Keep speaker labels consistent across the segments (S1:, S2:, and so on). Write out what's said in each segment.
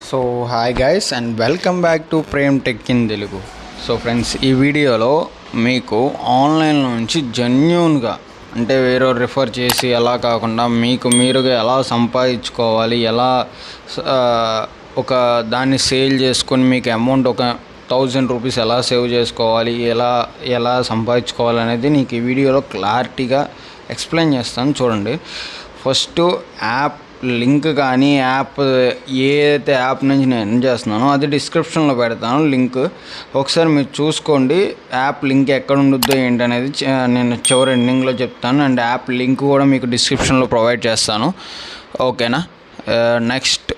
S1: So hi guys and welcome back to Prem tech in Telugu. So friends, ఈ వీడియోలో మీకు online నుంచి జెన్యూన్గా అంటే వేరే రిఫర్ చేసి ఎలా కాకుండా మీకు మీరుగా ఎలా సంపాదించుకోవాలి, ఎలా ఒక దాన్ని సేల్ చేసుకొని మీకు అమౌంట్ ఒక 1000 రూపీస్ ఎలా సేవ్ చేసుకోవాలి, ఎలా సంపాదించుకోవాలి అనేది నీకు ఈ వీడియోలో క్లారిటీగా ఎక్స్ప్లెయిన్ చేస్తాను. చూడండి, ఫస్ట్ యాప్ లింక్ కానీ యాప్ ఏదైతే యాప్ నుంచి నేను ఎర్న్ చేస్తున్నానో అది డిస్క్రిప్షన్లో పెడతాను లింక్. ఒకసారి మీరు చూసుకోండి యాప్ లింక్ ఎక్కడ ఉంటుందో ఏంటనేది నేను చివరి ఎండింగ్లో చెప్తాను. అండ్ యాప్ లింక్ కూడా మీకు డిస్క్రిప్షన్లో ప్రొవైడ్ చేస్తాను, ఓకేనా. నెక్స్ట్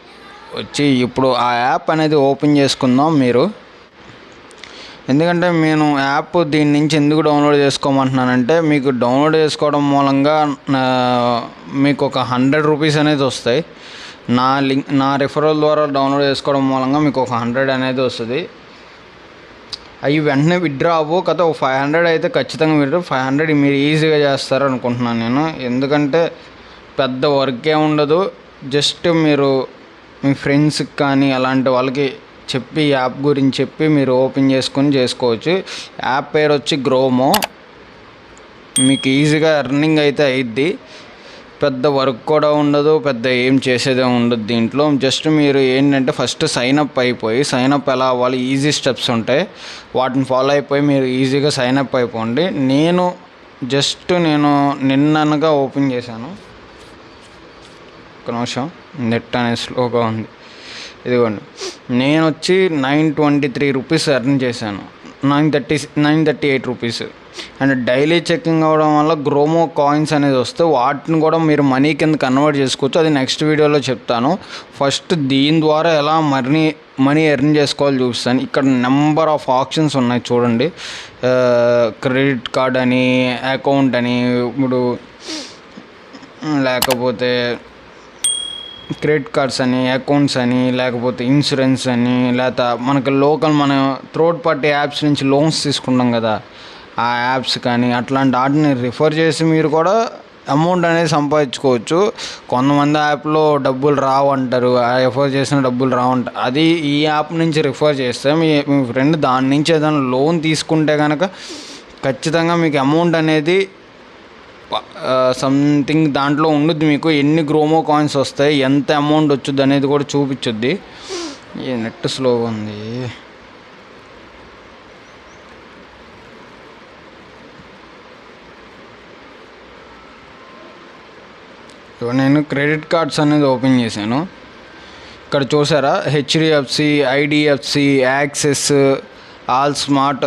S1: వచ్చి ఇప్పుడు ఆ యాప్ అనేది ఓపెన్ చేసుకుందాం. మీరు ఎందుకంటే నేను యాప్ దీని నుంచి ఎందుకు డౌన్లోడ్ చేసుకోమంటున్నానంటే, మీకు డౌన్లోడ్ చేసుకోవడం మూలంగా మీకు ఒక 100 రూపీస్ అనేది వస్తాయి. నా రిఫరల్ ద్వారా డౌన్లోడ్ చేసుకోవడం మూలంగా మీకు ఒక 100 అనేది వస్తుంది. అవి వెంటనే విత్డ్రా అవ్వు కదా, ఒక 500 అయితే ఖచ్చితంగా మీరు 500 మీరు ఈజీగా చేస్తారు అనుకుంటున్నాను నేను. ఎందుకంటే పెద్ద వర్క్ ఉండదు, జస్ట్ మీరు మీ ఫ్రెండ్స్కి కానీ అలాంటి వాళ్ళకి చెప్పి యాప్ గురించి చెప్పి మీరు ఓపెన్ చేసుకొని చేసుకోవచ్చు. యాప్ పేరు వచ్చి గ్రోమో. మీకు ఈజీగా ఎర్నింగ్ అయితే అయ్యిద్ది, పెద్ద వర్క్ కూడా ఉండదు, పెద్ద ఏం చేసేదే ఉండదు దీంట్లో. జస్ట్ మీరు ఏంటంటే ఫస్ట్ సైన్అప్ అయిపోయి, సైన్అప్ ఎలా అవ్వాలి ఈజీ స్టెప్స్ ఉంటాయి, వాటిని ఫాలో అయిపోయి మీరు ఈజీగా సైన్అప్ అయిపోండి. నేను నిన్ననగా ఓపెన్ చేశాను. ఒక నిమిషం, నెట్ అనేది స్లోగా ఉంది. ఇదిగోండి, నేను వచ్చి 923 రూపీస్ ఎర్న్ చేశాను, 938 రూపీస్. అండ్ డైలీ చెకింగ్ అవ్వడం వల్ల గ్రోమో కాయిన్స్ అనేది వస్తే వాటిని కూడా మీరు మనీ కింద కన్వర్ట్ చేసుకోవచ్చు. అది నెక్స్ట్ వీడియోలో చెప్తాను. ఫస్ట్ దీని ద్వారా ఎలా మనీ ఎర్న్ చేసుకోవాలి చూపిస్తాను. ఇక్కడ నెంబర్ ఆఫ్ ఆప్షన్స్ ఉన్నాయి చూడండి. క్రెడిట్ కార్డ్ అని, అకౌంట్ అని, ఇప్పుడు లేకపోతే క్రెడిట్ కార్డ్స్ అని, అకౌంట్స్ అని, లేకపోతే ఇన్సూరెన్స్ అని, లేకపోతే మనకు మన థర్డ్ పార్టీ యాప్స్ నుంచి లోన్స్ తీసుకుంటాం కదా, ఆ యాప్స్ కానీ అట్లాంటి వాటిని రిఫర్ చేసి మీరు కూడా అమౌంట్ అనేది సంపాదించుకోవచ్చు. కొంతమంది యాప్లో డబ్బులు రావంటారు, రిఫర్ చేసిన డబ్బులు రావంటారు. అది ఈ యాప్ నుంచి రిఫర్ చేస్తే మీ ఫ్రెండ్ దాని నుంచి ఏదైనా లోన్ తీసుకుంటే కనుక ఖచ్చితంగా మీకు అమౌంట్ అనేది సంథింగ్ దాంట్లో ఉండదు. మీకు ఎన్ని గ్రోమో కాయిన్స్ వస్తాయి, ఎంత అమౌంట్ వచ్చుద్ది అనేది కూడా చూపించుద్ది. ఈ నెట్ స్లోగా ఉంది. నేను క్రెడిట్ కార్డ్స్ అనేది ఓపెన్ చేశాను. ఇక్కడ చూసారా, HDFC, IDFC, axis, all smart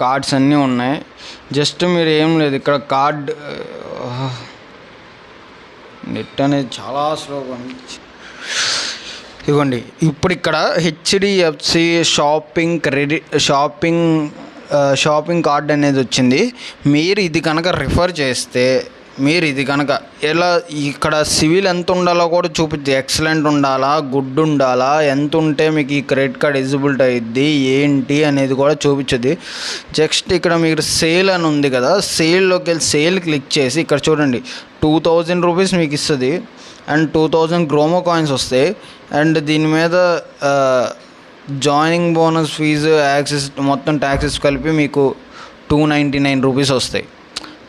S1: cards అన్నీ ఉన్నాయి. జస్ట్ మీరు ఏం లేదు, ఇక్కడ కార్డ్ నెట్ అనేది చాలా స్లోగా ఉంది. ఇదిగోండి, ఇప్పుడు ఇక్కడ హెచ్డిఎఫ్సి షాపింగ్ కార్డ్ అనేది వచ్చింది. మీరు ఇది కనుక రిఫర్ చేస్తే, మీరు ఇది కనుక ఎలా ఇక్కడ సివిల్ ఎంత ఉండాలో కూడా చూపిద్ది. ఎక్సలెంట్ ఉండాలా, గుడ్ ఉండాలా, ఎంత ఉంటే మీకు ఈ క్రెడిట్ కార్డ్ ఎలిజిబిలిటీ అయ్యిద్ది ఏంటి అనేది కూడా చూపించుద్ది. జస్ట్ ఇక్కడ మీరు సేల్ అని ఉంది కదా, సేల్లోకి వెళ్ళి సేల్ క్లిక్ చేసి ఇక్కడ చూడండి 2000 రూపీస్ మీకు ఇస్తుంది. అండ్ 2000 గ్రోమో కాయిన్స్ వస్తాయి. అండ్ దీని మీద జాయినింగ్ బోనస్ ఫీజు, యాక్సెస్ మొత్తం ట్యాక్సెస్ కలిపి మీకు 299 రూపీస్ వస్తాయి.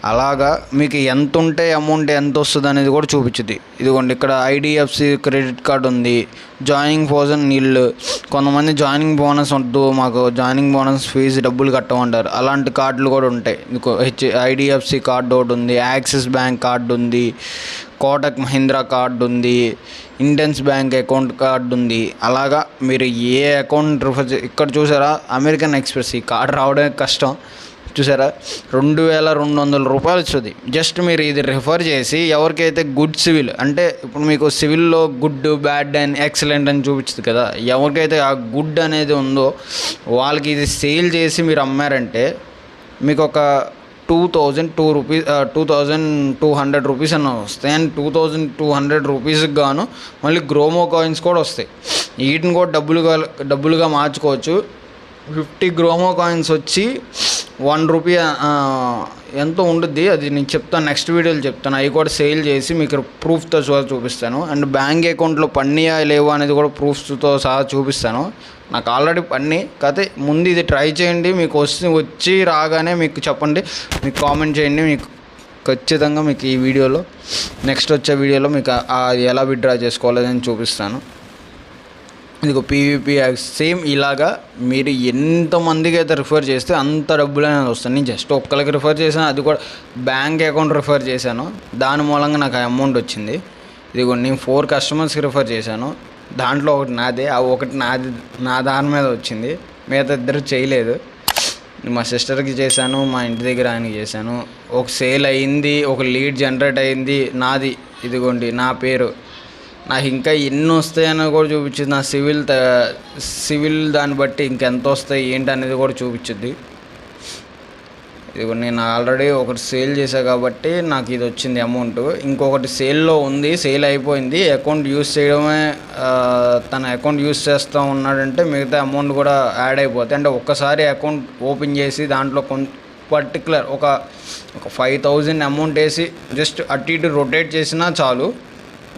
S1: అలాగా మీకు ఎంత ఉంటే అమౌంట్ ఎంత వస్తుంది అనేది కూడా చూపించుద్ది. ఇదిగోండి, ఇక్కడ ఐడిఎఫ్సి క్రెడిట్ కార్డ్ ఉంది, జాయినింగ్ ఫోజన్ నీళ్ళు. కొంతమంది జాయినింగ్ బోనస్ వద్దు, మాకు జాయినింగ్ బోనస్ ఫీజు డబ్బులు కట్టమంటారు, అలాంటి కార్డులు కూడా ఉంటాయి. ఐడిఎఫ్సి కార్డు ఒకటి ఉంది, యాక్సిస్ బ్యాంక్ కార్డు ఉంది, కోటక్ మహీంద్రా కార్డు ఉంది, ఇండియన్స్ బ్యాంక్ అకౌంట్ కార్డు ఉంది. అలాగా మీరు ఏ అకౌంట్ ఇక్కడ చూసారా, అమెరికన్ ఎక్స్ప్రెస్, ఈ కార్డు రావడమే కష్టం. చూసారా, 2200 రూపాయలు వస్తుంది. జస్ట్ మీరు ఇది రిఫర్ చేసి ఎవరికైతే గుడ్ సివిల్ అంటే, ఇప్పుడు మీకు సివిల్లో గుడ్, బ్యాడ్ అండ్ ఎక్సలెంట్ అని చూపించింది కదా, ఎవరికైతే ఆ గుడ్ అనేది ఉందో వాళ్ళకి ఇది సేల్ చేసి మీరు అమ్మారంటే మీకు ఒక 2200 రూపీస్ అన్న వస్తాయి. అండ్ 2200 రూపీస్కి గాను మళ్ళీ గ్రోమో కాయిన్స్ కూడా వస్తాయి. వీటిని కూడా డబ్బులుగా మార్చుకోవచ్చు. 50 గ్రోమో కాయిన్స్ వచ్చి ₹1 ఎంతో ఉండుద్ది, అది నేను చెప్తాను, నెక్స్ట్ వీడియోలో చెప్తాను. అవి కూడా సేల్ చేసి మీకు ప్రూఫ్తో సహా చూపిస్తాను. అండ్ బ్యాంక్ అకౌంట్లో పడినాయా లేవా అనేది కూడా ప్రూఫ్స్తో సహా చూపిస్తాను. నాకు ఆల్రెడీ పడినాయి, కాకపోతే ముందు ఇది ట్రై చేయండి. మీకు వచ్చి రాగానే మీకు చెప్పండి, మీకు కామెంట్ చేయండి. మీకు ఖచ్చితంగా మీకు ఈ వీడియోలో నెక్స్ట్ వచ్చే వీడియోలో మీకు అది ఎలా విత్డ్రా చేసుకోవాలని చూపిస్తాను. ఇదిగో పీవీపీ సేమ్ ఇలాగా మీరు ఎంతమందికి అయితే రిఫర్ చేస్తే అంత డబ్బులు అనేది వస్తుంది. నేను జస్ట్ ఒక్కరికి రిఫర్ చేశాను, అది కూడా బ్యాంక్ అకౌంట్ రిఫర్ చేశాను, దాని మూలంగా నాకు ఆ అమౌంట్ వచ్చింది. ఇదిగో నేను 4 కస్టమర్స్కి రిఫర్ చేశాను, దాంట్లో ఒకటి నాదే, ఆ ఒకటి నాది నా దాని మీద వచ్చింది, మిగతా ఇద్దరు చేయలేదు. మా సిస్టర్కి చేశాను, మా ఇంటి దగ్గర ఆయనకి చేశాను. ఒక సేల్ అయింది, ఒక లీడ్ జనరేట్ అయింది నాది, ఇదిగోండి నా పేరు. నాకు ఇంకా ఎన్ని వస్తాయని కూడా చూపించింది. నా సివిల్ దాన్ని బట్టి ఇంకెంత వస్తాయి ఏంటి అనేది కూడా చూపించుద్ది. ఇది నేను ఆల్రెడీ ఒకటి సేల్ చేశాను కాబట్టి నాకు ఇది వచ్చింది అమౌంట్. ఇంకొకటి సేల్లో ఉంది, సేల్ అయిపోయింది, అకౌంట్ యూస్ చేయడమే, తన అకౌంట్ యూస్ చేస్తూ ఉన్నాడంటే మిగతా అమౌంట్ కూడా యాడ్ అయిపోతాయి. అంటే ఒక్కసారి అకౌంట్ ఓపెన్ చేసి దాంట్లో పర్టికులర్ ఒక 5,000 అమౌంట్ వేసి జస్ట్ అటు ఇటు రొటేట్ చేసినా చాలు,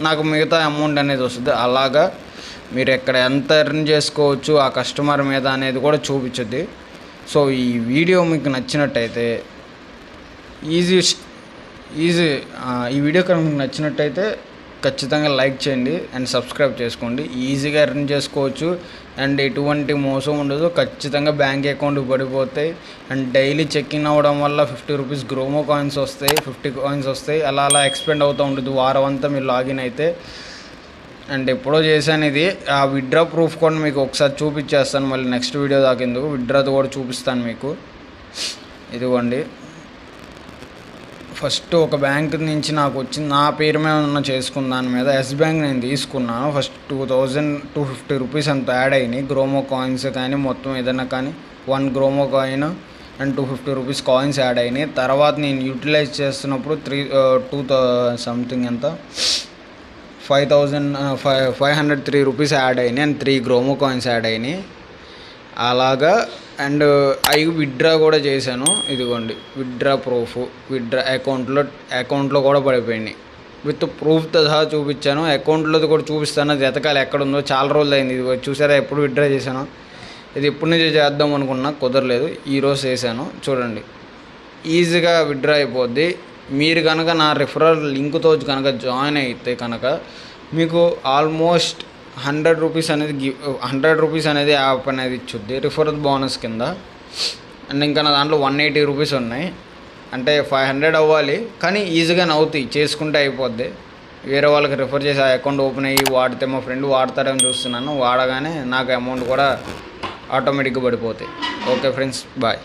S1: నాకు మిగతా అమౌంట్ అనేది వస్తుంది. అలాగా మీరు ఎక్కడ ఎంత ఎర్న్ చేసుకోవచ్చు ఆ కస్టమర్ మీద అనేది కూడా చూపించుద్ది. సో ఈ వీడియో మీకు నచ్చినట్టయితే ఈ వీడియో కనుక మీకు నచ్చినట్టయితే ఖచ్చితంగా లైక్ చేయండి అండ్ సబ్స్క్రైబ్ చేసుకోండి. ఈజీగా ఎర్న్ చేసుకోవచ్చు అండ్ ఎటువంటి మోసం ఉండదు. ఖచ్చితంగా బ్యాంక్ అకౌంట్ పడిపోతాయి అండ్ డైలీ చెక్ఇన్ అవ్వడం వల్ల ₹50 గ్రోమో కాయిన్స్ వస్తాయి, 50 కాయిన్స్ వస్తాయి. అలా ఎక్స్పెండ్ అవుతూ ఉంటుంది వారం అంతా మీరు లాగిన్ అయితే. అండ్ ఎప్పుడో చేశాను ఇది. ఆ విత్డ్రా ప్రూఫ్ కూడా మీకు ఒకసారి చూపించేస్తాను, మళ్ళీ నెక్స్ట్ వీడియో దాకా ఎందుకు, విత్డ్రాది కూడా చూపిస్తాను మీకు. ఇదిగోండి, ఫస్ట్ ఒక బ్యాంక్ నుంచి నాకు వచ్చింది, నా పేరు మీద ఉన్న చేసుకున్న దాని మీద ఎస్ బ్యాంక్ నేను తీసుకున్నాను. ఫస్ట్ ₹2,250 అంత యాడ్ అయినాయి, గ్రోమో కాయిన్స్ కానీ మొత్తం ఏదైనా కానీ 1 Gromor coin and ₹250 coins add అయినాయి. తర్వాత నేను యూటిలైజ్ చేస్తున్నప్పుడు 2,000 ఎంత ₹503 యాడ్ అయినాయి అండ్ 3 గ్రోమో కాయిన్స్ యాడ్ అయినాయి అలాగా. అండ్ అవి విత్డ్రా కూడా చేశాను. ఇదిగోండి విత్డ్రా ప్రూఫ్, విత్డ్రా అకౌంట్లో కూడా పడిపోయినాయి, విత్ ప్రూఫ్తో సహా చూపించాను. అకౌంట్లోది కూడా చూపిస్తాను, అది ఎతకాలి ఎక్కడుందో, చాలా రోజులు అయింది. ఇది చూసారా ఎప్పుడు విత్డ్రా చేశాను, ఇది ఎప్పటి నుంచి చేద్దాం అనుకున్నా కుదరలేదు, ఈరోజు చేశాను. చూడండి ఈజీగా విత్డ్రా అయిపోద్ది. మీరు కనుక నా రిఫరల్ లింక్తో కనుక జాయిన్ అయితే కనుక మీకు ఆల్మోస్ట్ ₹100 అనేది ₹100 అనేది యాప్ అనేది ఇచ్చుద్ది రిఫరల్ బోనస్ కింద. అండ్ ఇంకా నా దాంట్లో ₹180 ఉన్నాయి, అంటే 500 అవ్వాలి, కానీ ఈజీగానే అవుతాయి, చేసుకుంటే అయిపోద్ది. వేరే వాళ్ళకి రిఫర్ చేసి ఆ అకౌంట్ ఓపెన్ అయ్యి వాడితే మా ఫ్రెండ్ వాడతారని చూస్తున్నాను, వాడగానే నాకు అమౌంట్ కూడా ఆటోమేటిక్గా పడిపోతాయి. Okay friends, bye.